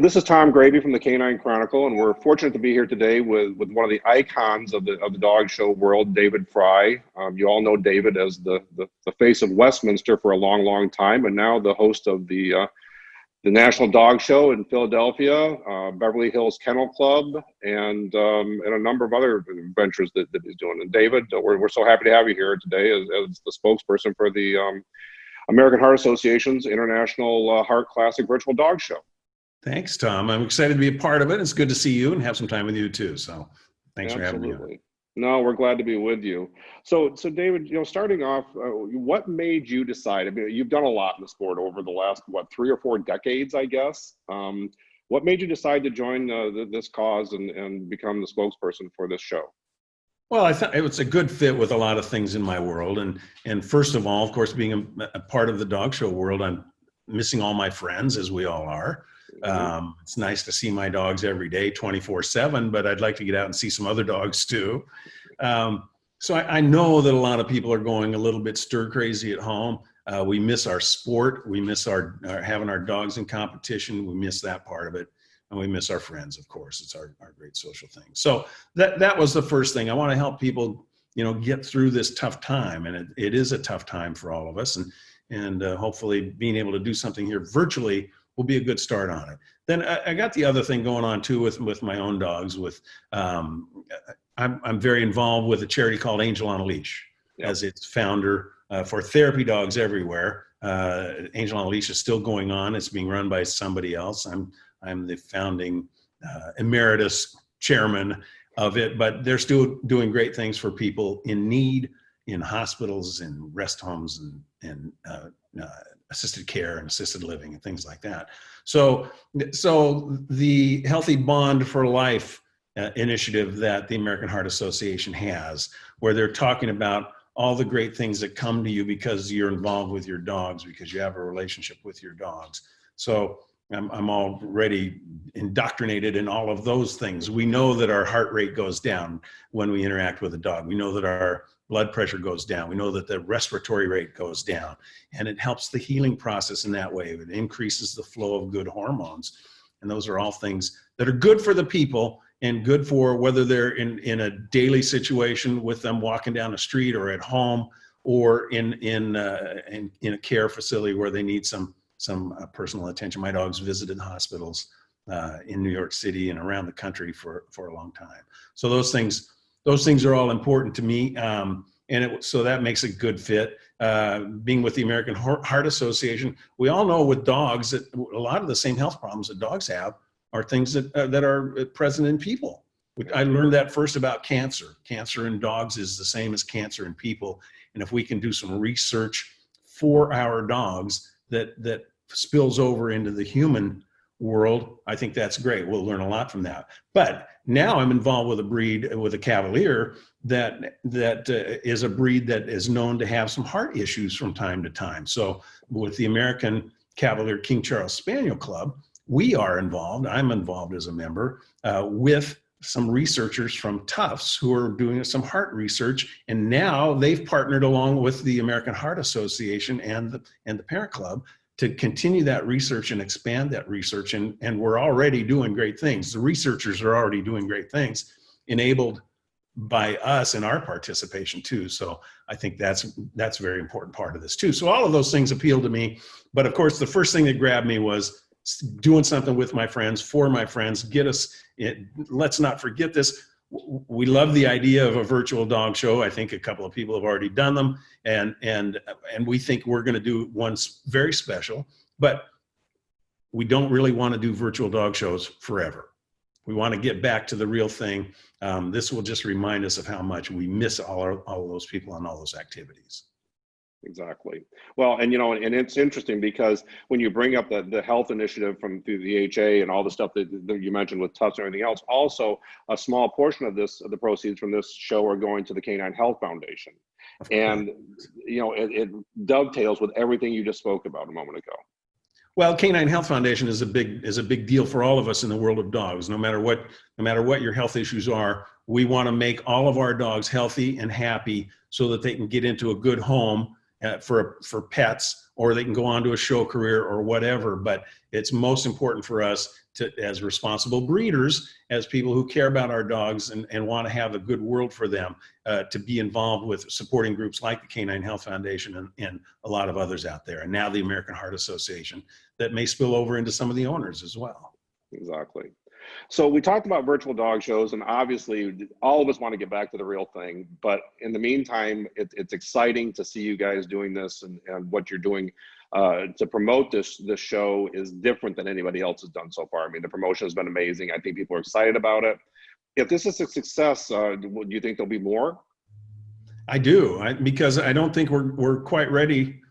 This is Tom Grabe from the Canine Chronicle, and we're fortunate to be here today with one of the icons of the dog show world, David Frei. You all know David as the face of Westminster for a long time, and now the host of the National Dog Show in Philadelphia, Beverly Hills Kennel Club, and a number of other ventures that he's doing. And David, we're so happy to have you here today as the spokesperson for the American Heart Association's International Heart Classic Virtual Dog Show. Thanks, Tom. I'm excited to be a part of it. It's good to see you and have some time with you too. So thanks for having me. No, we're glad to be with you. So David, starting off, what made you decide? I mean, you've done a lot in the sport over the last, 3 or 4 decades, I guess. What made you decide to join this cause and become the spokesperson for this show? Well, I thought it was a good fit with a lot of things in my world. And first of all, of course, being a part of the dog show world, I'm missing all my friends, as we all are. It's nice to see my dogs every day, 24/7, but I'd like to get out and see some other dogs too. So I know that a lot of people are going a little bit stir crazy at home. We miss our sport. We miss our having our dogs in competition. We miss that part of it. And we miss our friends, of course. It's our great social thing. So that was the first thing. I want to help people, get through this tough time. And it is a tough time for all of us. And hopefully being able to do something here virtually will be a good start on it. Then I got the other thing going on too with my own dogs. I'm very involved with a charity called Intl on a Leash, as its founder for therapy dogs everywhere. Intl on a Leash is still going on. It's being run by somebody else. I'm the founding emeritus chairman of it, but they're still doing great things for people in need in hospitals and rest homes and assisted care and assisted living and things like that. So the Healthy Bond for Life initiative that the American Heart Association has, where they're talking about all the great things that come to you because you're involved with your dogs, because you have a relationship with your dogs. So I'm already indoctrinated in all of those things. We know that our heart rate goes down when we interact with a dog. We know that our blood pressure goes down. We know that the respiratory rate goes down, and it helps the healing process in that way. It increases the flow of good hormones. And those are all things that are good for the people and good for whether they're in a daily situation with them walking down the street or at home or in a care facility where they need some personal attention. My dogs visited hospitals in New York City and around the country for a long time. So those things are all important to me. So that makes a good fit. Being with the American Heart Association, we all know with dogs that a lot of the same health problems that dogs have are things that are present in people. I learned that first about cancer. Cancer in dogs is the same as cancer in people. And if we can do some research for our dogs that spills over into the human world, I think that's great. We'll learn a lot from that. But now I'm involved with a breed, with a Cavalier that is a breed that is known to have some heart issues from time to time. So with the American Cavalier King Charles Spaniel Club, we are involved, I'm involved as a member, with some researchers from Tufts who are doing some heart research. And now they've partnered along with the American Heart Association and the parent club to continue that research and expand that research. And we're already doing great things. The researchers are already doing great things enabled by us and our participation too. So I think that's a very important part of this too. So all of those things appeal to me. But of course, the first thing that grabbed me was doing something with my friends, for my friends, let's not forget this. We love the idea of a virtual dog show. I think a couple of people have already done them, and we think we're going to do one very special, but we don't really want to do virtual dog shows forever. We want to get back to the real thing. This will just remind us of how much we miss all of those people and all those activities. Exactly. Well, and and it's interesting because when you bring up the health initiative through the HA and all the stuff that you mentioned with Tufts and everything else, also a small portion of the proceeds from this show are going to the Canine Health Foundation. And it dovetails with everything you just spoke about a moment ago. Well, Canine Health Foundation is a big deal for all of us in the world of dogs. No matter what your health issues are, we want to make all of our dogs healthy and happy so that they can get into a good home for pets, or they can go on to a show career or whatever. But it's most important for us to, as responsible breeders, as people who care about our dogs and want to have a good world for them, to be involved with supporting groups like the Canine Health Foundation and a lot of others out there. And now the American Heart Association, that may spill over into some of the owners as well. Exactly. So we talked about virtual dog shows, and obviously all of us want to get back to the real thing. But in the meantime, it's exciting to see you guys doing this, and what you're doing to promote this show is different than anybody else has done so far. I mean, the promotion has been amazing. I think people are excited about it. If this is a success, do you think there'll be more? I do, because I don't think we're quite ready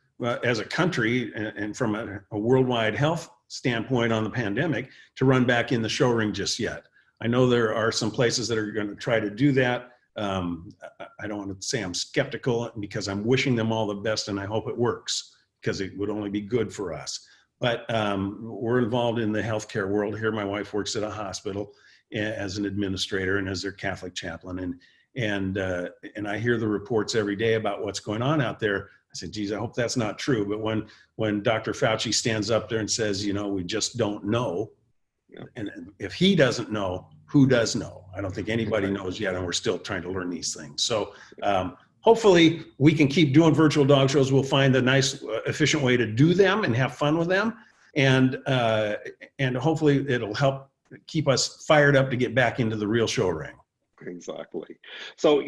as a country and from a worldwide health standpoint on the pandemic to run back in the show ring just yet. I know there are some places that are going to try to do that. I don't want to say I'm skeptical, because I'm wishing them all the best and I hope it works, because it would only be good for us. But we're involved in the healthcare world here. My wife works at a hospital as an administrator and as their Catholic chaplain. And I hear the reports every day about what's going on out there. I said, geez, I hope that's not true. But when Dr. Fauci stands up there and says, we just don't know, and if he doesn't know, who does know? I don't think anybody knows yet, and we're still trying to learn these things. So hopefully we can keep doing virtual dog shows. We'll find a nice, efficient way to do them and have fun with them. And hopefully it'll help keep us fired up to get back into the real show ring. Exactly. So,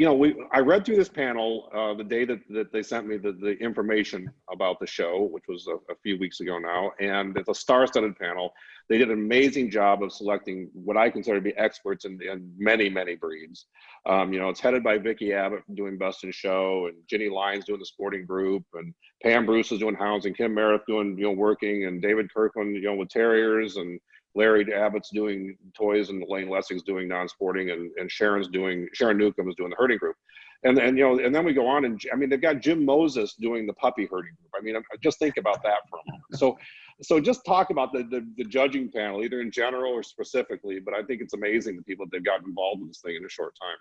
I read through this panel the day that they sent me the information about the show, which was a few weeks ago now, and it's a star-studded panel. They did an amazing job of selecting what I consider to be experts in many, many breeds. It's headed by Vicki Abbott doing Best in Show, and Ginny Lyons doing the sporting group, and Pam Bruce is doing hounds, and Kim Meredith doing working, and David Kirkland with terriers, and Larry Abbott's doing toys, and Lane Lessing's doing non-sporting, and Sharon Newcomb is doing the herding group. And then we go on, and they've got Jim Moses doing the puppy herding group. Just think about that for a moment. So just talk about the judging panel, either in general or specifically, but I think it's amazing the people that they've gotten involved in this thing in a short time.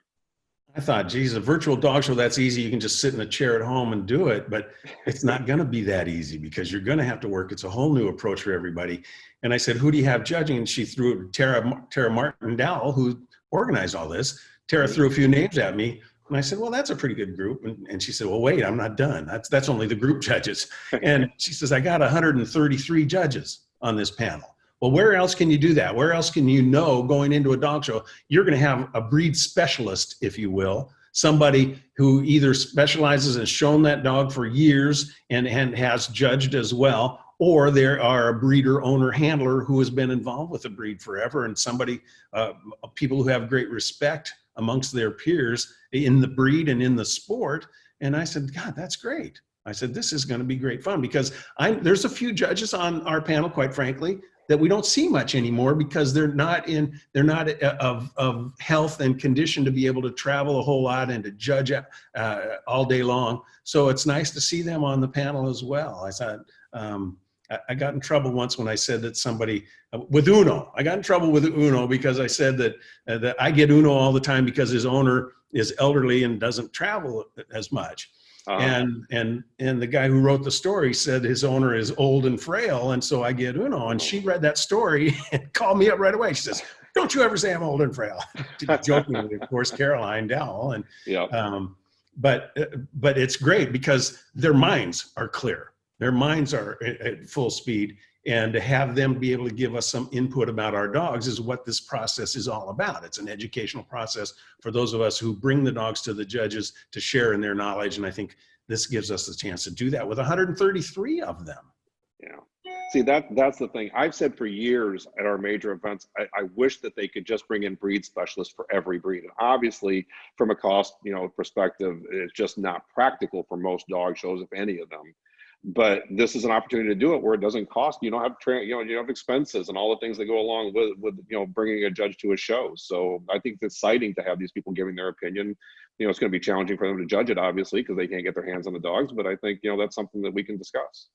I thought, geez, a virtual dog show, that's easy. You can just sit in a chair at home and do it, but it's not going to be that easy, because you're going to have to work. It's a whole new approach for everybody. And I said, who do you have judging? And she threw Tara Martin Dowell, who organized all this. Tara threw a few names at me. And I said, well, that's a pretty good group. And she said, well, wait, I'm not done. That's only the group judges. And she says, I got 133 judges on this panel. Well, where else can you do that? Where else can going into a dog show, you're going to have a breed specialist, if you will, somebody who either specializes and shown that dog for years and has judged as well, or there are a breeder, owner, handler who has been involved with the breed forever, and somebody, people who have great respect amongst their peers in the breed and in the sport. And I said, God, that's great. I said, this is going to be great fun, because there's a few judges on our panel, quite frankly, that we don't see much anymore, because they're not of health and condition to be able to travel a whole lot and to judge all day long. So it's nice to see them on the panel as well. I thought, I got in trouble once when I said that somebody with Uno. I got in trouble with Uno because I said that I get Uno all the time because his owner is elderly and doesn't travel as much. And the guy who wrote the story said his owner is old and frail, and so I get Uno. And she read that story and called me up right away. She says, "Don't you ever say I'm old and frail?" Jokingly, of course, Caroline Dowell. And but it's great because their minds are clear. Their minds are at full speed, and to have them be able to give us some input about our dogs is what this process is all about. It's an educational process for those of us who bring the dogs to the judges to share in their knowledge. And I think this gives us the chance to do that with 133 of them. Yeah. See, that's the thing. I've said for years at our major events, I wish that they could just bring in breed specialists for every breed. And obviously, from a cost perspective, it's just not practical for most dog shows, if any of them. But this is an opportunity to do it where it doesn't cost. You don't have you have expenses and all the things that go along with bringing a judge to a show. So I think it's exciting to have these people giving their opinion. It's going to be challenging for them to judge it, obviously, because they can't get their hands on the dogs. But I think that's something that we can discuss.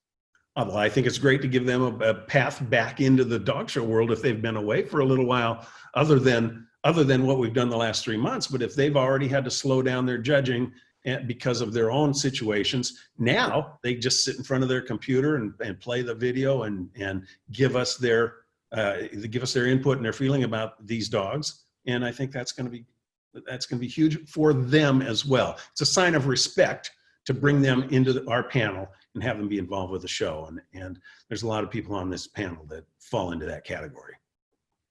Well, I think it's great to give them a path back into the dog show world if they've been away for a little while, other than what we've done the last 3 months. But if they've already had to slow down their judging and because of their own situations. Now they just sit in front of their computer and play the video and give us their input and their feeling about these dogs. And I think that's going to be huge for them as well. It's a sign of respect to bring them into our panel and have them be involved with the show. And there's a lot of people on this panel that fall into that category.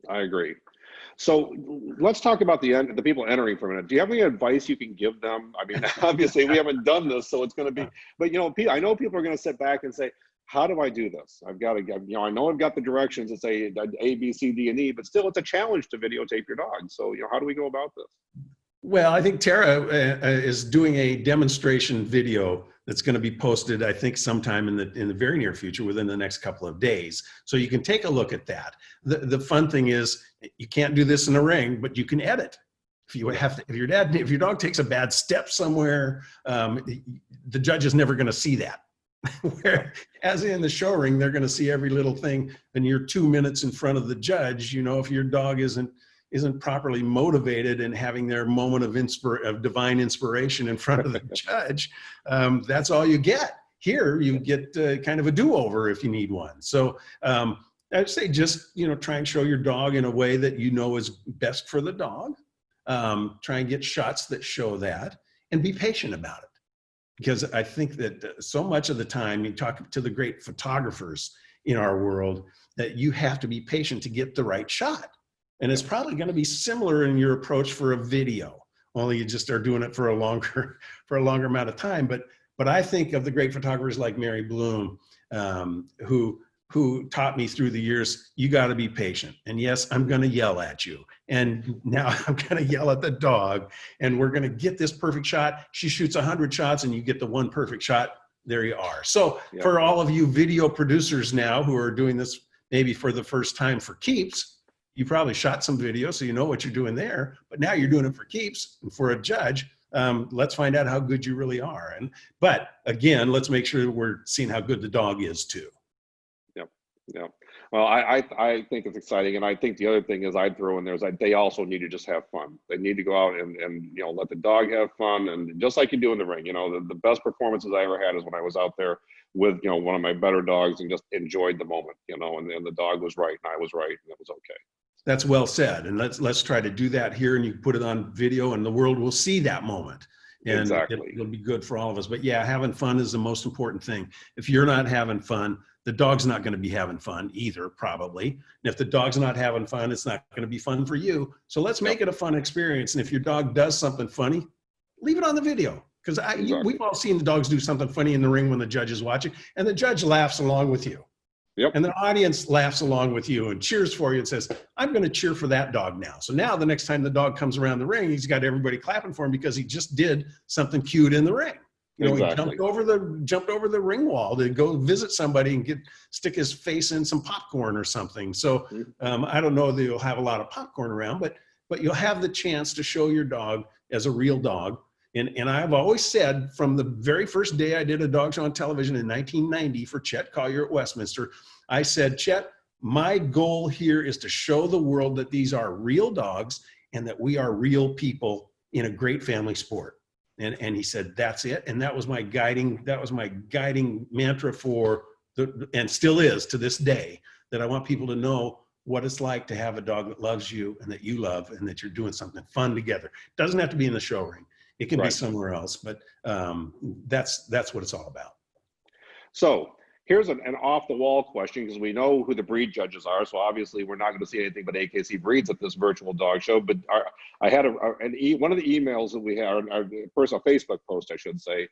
I agree. So let's talk about the people entering for a minute. Do you have any advice you can give them? I mean, obviously we haven't done this, so it's going to be, but I know people are going to sit back and say, how do I do this? I've got to get, I know I've got the directions that say A, B, C, D, and E, but still it's a challenge to videotape your dog. So, how do we go about this? Well, I think Tara is doing a demonstration video that's going to be posted, I think, sometime in the very near future, within the next couple of days. So you can take a look at that. The fun thing is, you can't do this in a ring, but you can edit. If your dog takes a bad step somewhere, the judge is never going to see that. Whereas in the show ring, they're going to see every little thing, and you're 2 minutes in front of the judge. If your dog isn't properly motivated and having their moment of divine inspiration in front of the judge, that's all you get. Here, you get kind of a do-over if you need one. So I'd say just, try and show your dog in a way that is best for the dog. Try and get shots that show that, and be patient about it. Because I think that so much of the time, you talk to the great photographers in our world, that you have to be patient to get the right shot. And it's probably going to be similar in your approach for a video, only you just are doing it for a longer amount of time. But I think of the great photographers like Mary Bloom, who taught me through the years, you got to be patient. And yes, I'm going to yell at you. And now I'm going to yell at the dog, and we're going to get this perfect shot. She shoots 100 shots and you get the one perfect shot. There you are. So for all of you video producers now who are doing this maybe for the first time for keeps, you probably shot some video, so you know what you're doing there, but now you're doing it for keeps. And for a judge, let's find out how good you really are. But again, let's make sure we're seeing how good the dog is too. Yeah. Well, I think it's exciting. And I think the other thing is I'd throw in there is that they also need to just have fun. They need to go out and let the dog have fun. And just like you do in the ring, the best performances I ever had is when I was out there with, one of my better dogs and just enjoyed the moment, and the dog was right and I was right and it was okay. That's well said. And let's try to do that here, and you can put it on video and the world will see that moment. And exactly. It'll be good for all of us. But yeah, having fun is the most important thing. If you're not having fun, the dog's not going to be having fun either, probably. And if the dog's not having fun, it's not going to be fun for you. So let's make it a fun experience. And if your dog does something funny, leave it on the video. Because we've all seen the dogs do something funny in the ring when the judge is watching, and the judge laughs along with you. Yep. And the audience laughs along with you and cheers for you and says, I'm going to cheer for that dog now. So now the next time the dog comes around the ring, he's got everybody clapping for him because he just did something cute in the ring. Exactly. He jumped over the ring wall to go visit somebody and stick his face in some popcorn or something. So I don't know that you'll have a lot of popcorn around, but you'll have the chance to show your dog as a real dog. And I've always said, from the very first day I did a dog show on television in 1990 for Chet Collier at Westminster, I said, Chet, my goal here is to show the world that these are real dogs and that we are real people in a great family sport. And he said, that's it. And that was my guiding mantra and still is to this day, that I want people to know what it's like to have a dog that loves you and that you love, and that you're doing something fun together. It doesn't have to be in the show ring. It can be somewhere else, but that's what it's all about. So here's an off-the-wall question, because we know who the breed judges are. So obviously we're not going to see anything but AKC breeds at this virtual dog show. But I had one of the emails that we had, a personal Facebook post, I should say,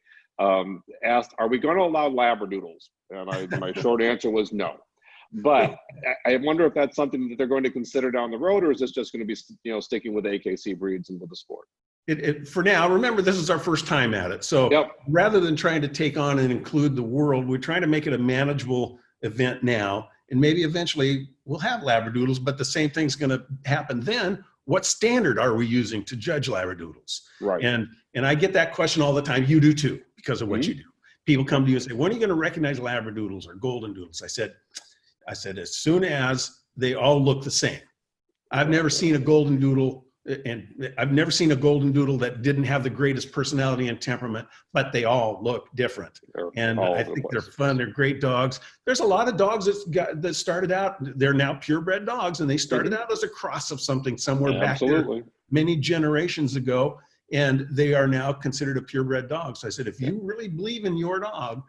asked, are we going to allow Labradoodles? And my short answer was no. But I wonder if that's something that they're going to consider down the road, or is this just going to be, sticking with AKC breeds and with the sport? For now, remember, this is our first time at it. So rather than trying to take on and include the world, we're trying to make it a manageable event now. And maybe eventually we'll have Labradoodles, but the same thing's going to happen then. What standard are we using to judge Labradoodles? Right. And I get that question all the time. You do too, because of what you do. People come to you and say, when are you going to recognize Labradoodles or golden doodles? I said, as soon as they all look the same. I've never seen a golden doodle and I've never seen a golden doodle that didn't have the greatest personality and temperament, but they all look different. And I think they're fun. They're great dogs. There's a lot of dogs that started out, they're now purebred dogs, and they started out as a cross of something somewhere back there many generations ago, and they are now considered a purebred dog. So I said, if you really believe in your dog,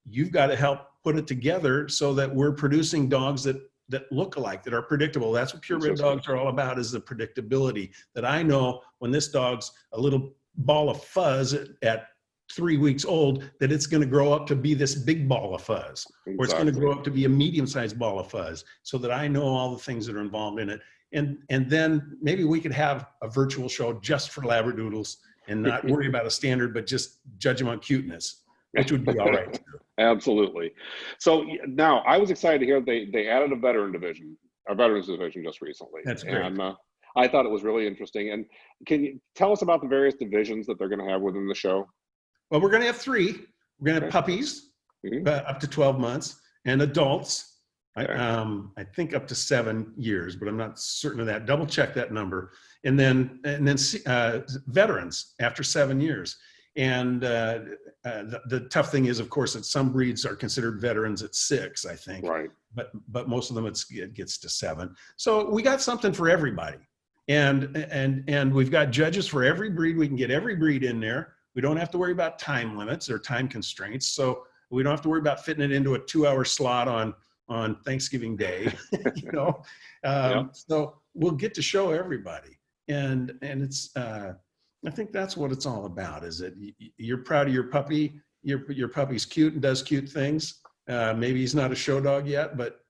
you've got to help put it together so that we're producing dogs that look alike, that are predictable. That's what purebred dogs are all about, is the predictability. That I know when this dog's a little ball of fuzz at 3 weeks old, that it's going to grow up to be this big ball of fuzz, or it's going to grow up to be a medium-sized ball of fuzz, so that I know all the things that are involved in it. And then maybe we could have a virtual show just for Labradoodles and not worry about a standard, but just judge them on cuteness, which would be all right too. Absolutely. So now I was excited to hear they added a veterans division just recently. That's great. And I thought it was really interesting. And can you tell us about the various divisions that they're going to have within the show? Well, we're going to have 3. We're going to have puppies up to 12 months, and adults, I think up to 7 years, but I'm not certain of that. Double check that number. And then veterans after 7 years. And the tough thing is, of course, that some breeds are considered veterans at 6, I think. Right. But most of them it gets to 7. So we got something for everybody, and we've got judges for every breed. We can get every breed in there. We don't have to worry about time limits or time constraints. So we don't have to worry about fitting it into a 2-hour slot on Thanksgiving Day. You know, so we'll get to show everybody, and it's. I think that's what it's all about, is that you're proud of your puppy. Your puppy's cute and does cute things. Maybe he's not a show dog yet, but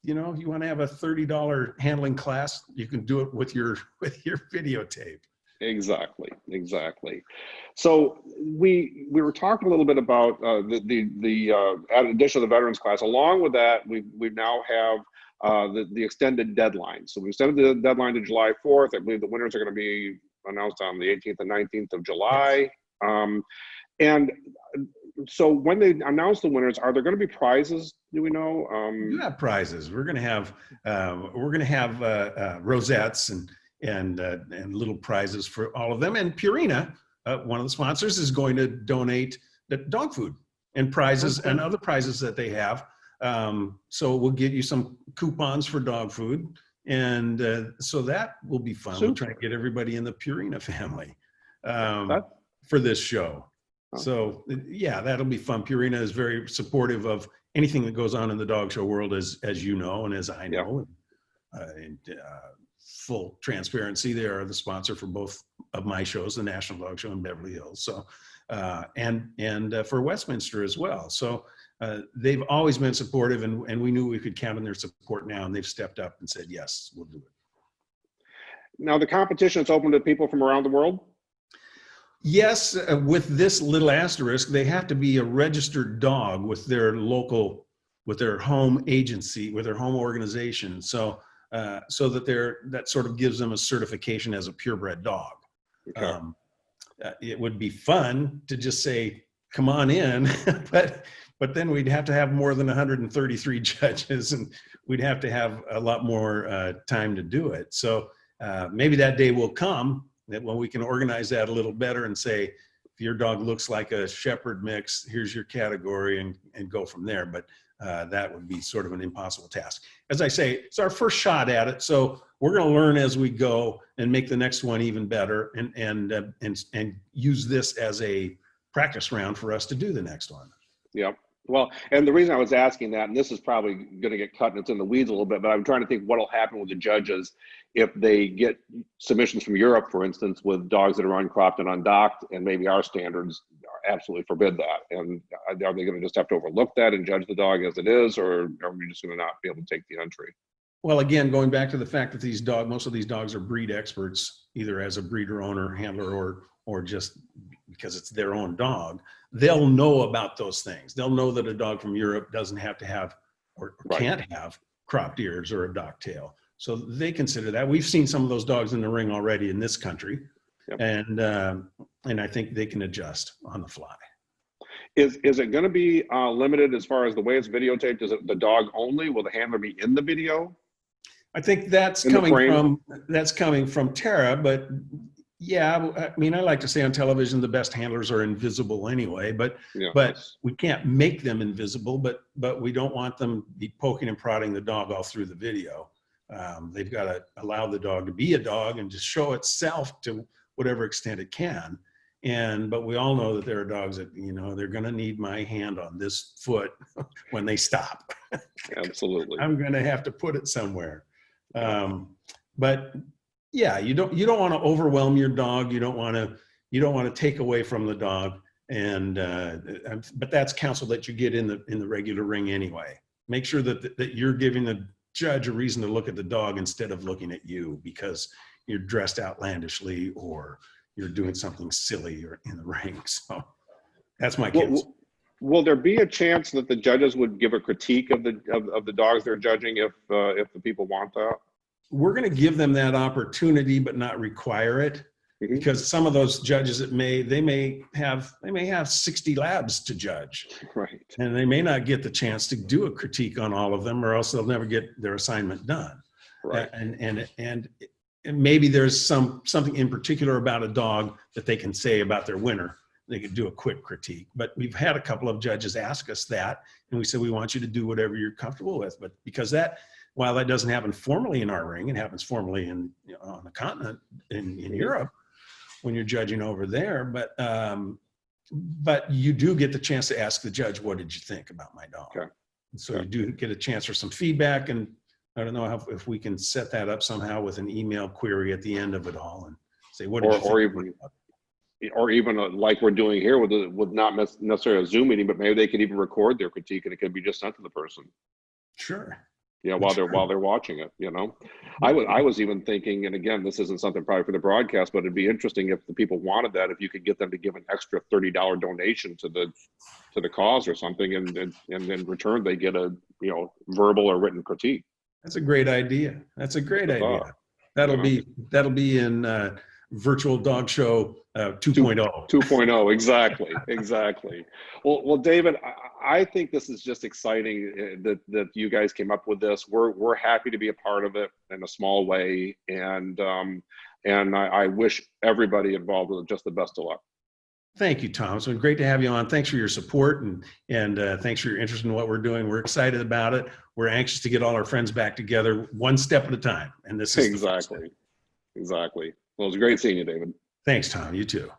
you know, if you want to have a $30 handling class, you can do it with your videotape. Exactly. So we were talking a little bit about the addition of the veterans class. Along with that, we now have the extended deadline. So we extended the deadline to July 4th. I believe the winners are going to be announced on the 18th and 19th of July. Yes. And so when they announce the winners, are there going to be prizes? Do we know? You have prizes. We're going to have rosettes and little prizes for all of them. And Purina, one of the sponsors, is going to donate the dog food and prizes and other prizes that they have. So we'll get you some coupons for dog food. And so that will be fun. We'll try to get everybody in the Purina family for this show. So yeah, that'll be fun. Purina is very supportive of anything that goes on in the dog show world, as you know, and as I know. And full transparency, they are the sponsor for both of my shows, the National Dog Show in Beverly Hills. So and for Westminster as well. So they've always been supportive, and we knew we could count on their support now, and they've stepped up and said, yes, we'll do it. Now the competition is open to people from around the world? Yes, with this little asterisk, they have to be a registered dog with their local, with their home agency, with their home organization. So that that sort of gives them a certification as a purebred dog. Okay. It would be fun to just say, come on in, but then we'd have to have more than 133 judges, and we'd have to have a lot more time to do it. So maybe that day will come, that when we can organize that a little better and say, if your dog looks like a shepherd mix, here's your category, and go from there. But that would be sort of an impossible task. As I say, it's our first shot at it, so we're going to learn as we go and make the next one even better, and use this as a practice round for us to do the next one. Yep. Well, and the reason I was asking that, and this is probably going to get cut and it's in the weeds a little bit, but I'm trying to think what will happen with the judges if they get submissions from Europe, for instance, with dogs that are uncropped and undocked, and maybe our standards absolutely forbid that. And are they going to just have to overlook that and judge the dog as it is, or are we just going to not be able to take the entry? Well, again, going back to the fact that most of these dogs are breed experts, either as a breeder, owner, handler, or just because it's their own dog, they'll know about those things. They'll know that a dog from Europe doesn't have to have or can't have cropped ears or a dock tail. So they consider that. We've seen some of those dogs in the ring already in this country. Yep. And I think they can adjust on the fly. Is it going to be limited as far as the way it's videotaped? Is it the dog only? Will the handler be in the video? I think that's in the coming frame? from Tara, but yeah, I mean, I like to say on television the best handlers are invisible anyway, but Yes. we can't make them invisible, but we don't want them be poking and prodding the dog all through the video. They've got to allow the dog to be a dog and just show itself to whatever extent it can. But we all know that there are dogs that, you know, they're going to need my hand on this foot when they stop. Absolutely. I'm going to have to put it somewhere. Yeah. But yeah, you don't want to overwhelm your dog. You don't want to take away from the dog. But that's counsel that you get in the regular ring anyway. Make sure that you're giving the judge a reason to look at the dog instead of looking at you because you're dressed outlandishly or you're doing something silly or in the ring. So that's my counsel. Will there be a chance that the judges would give a critique of the dogs they're judging if the people want that? We're going to give them that opportunity, but not require it, because some of those judges they may have 60 labs to judge, right? And they may not get the chance to do a critique on all of them, or else they'll never get their assignment done. Right. And maybe there's something in particular about a dog that they can say about their winner. They could do a quick critique, but we've had a couple of judges ask us that, and we said, we want you to do whatever you're comfortable with. But because while that doesn't happen formally in our ring, it happens formally on the continent in Europe when you're judging over there. But you do get the chance to ask the judge, what did you think about my dog? Okay. So you do get a chance for some feedback, and I don't know if we can set that up somehow with an email query at the end of it all and say, what did you think? Or even like we're doing here with not necessarily a Zoom meeting, but maybe they could even record their critique and it could be just sent to the person. Sure. Yeah, while they're watching it, you know. I was even thinking, and again, this isn't something probably for the broadcast, but it'd be interesting if the people wanted that, if you could get them to give an extra $30 donation to the cause or something, and in return they get a verbal or written critique. That's a great idea. That'll be in Virtual Dog Show 2.0. 2.0, exactly. Well, David, I think this is just exciting that you guys came up with this. We're happy to be a part of it in a small way, and I wish everybody involved with it just the best of luck. Thank you, Tom. It's been great to have you on. Thanks for your support and thanks for your interest in what we're doing. We're excited about it. We're anxious to get all our friends back together one step at a time. And this is exactly. Well, it was great seeing you, David. Thanks, Tom. You too.